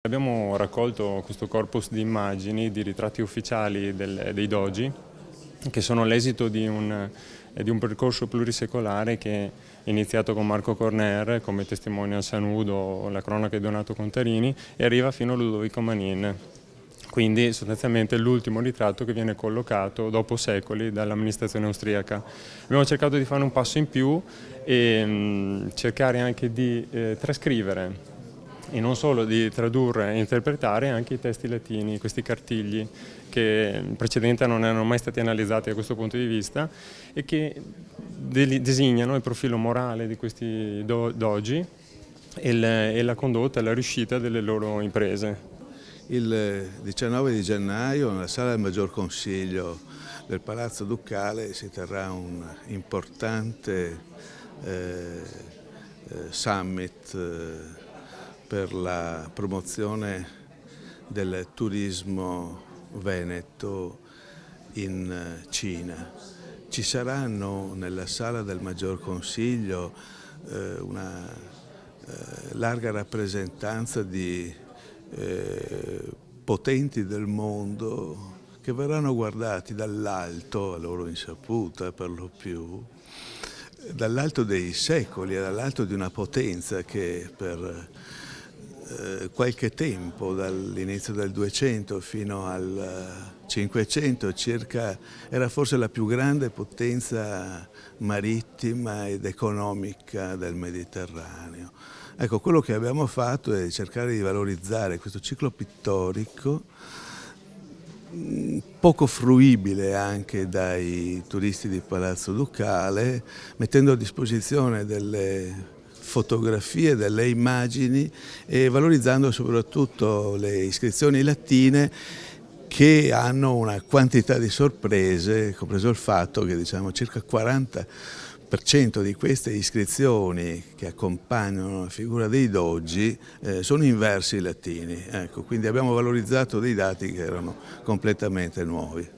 Abbiamo raccolto questo corpus di immagini, di ritratti ufficiali dei doji, che sono l'esito di un percorso plurisecolare che è iniziato con Marco Corner come testimonial Sanudo, la cronaca di Donato Contarini, e arriva fino a Ludovico Manin. Quindi sostanzialmente è l'ultimo ritratto che viene collocato dopo secoli dall'amministrazione austriaca. Abbiamo cercato di fare un passo in più e cercare anche di trascrivere e non solo di tradurre e interpretare anche i testi latini, questi cartigli che in precedenza non erano mai stati analizzati da questo punto di vista e che designano il profilo morale di questi doji e la condotta e la riuscita delle loro imprese. Il 19 di gennaio nella sala del Maggior Consiglio del Palazzo Ducale si terrà un importante summit per la promozione del turismo veneto in Cina. Ci saranno nella sala del Maggior Consiglio una larga rappresentanza di potenti del mondo che verranno guardati dall'alto, a loro insaputa per lo più, dall'alto dei secoli e dall'alto di una potenza che per qualche tempo, dall'inizio del 200 fino al 500 circa, era forse la più grande potenza marittima ed economica del Mediterraneo. Ecco, quello che abbiamo fatto è cercare di valorizzare questo ciclo pittorico, poco fruibile anche dai turisti di Palazzo Ducale, mettendo a disposizione delle fotografie, delle immagini e valorizzando soprattutto le iscrizioni latine che hanno una quantità di sorprese, compreso il fatto che circa 40% di queste iscrizioni che accompagnano la figura dei doji sono in versi latini. Ecco, quindi abbiamo valorizzato dei dati che erano completamente nuovi.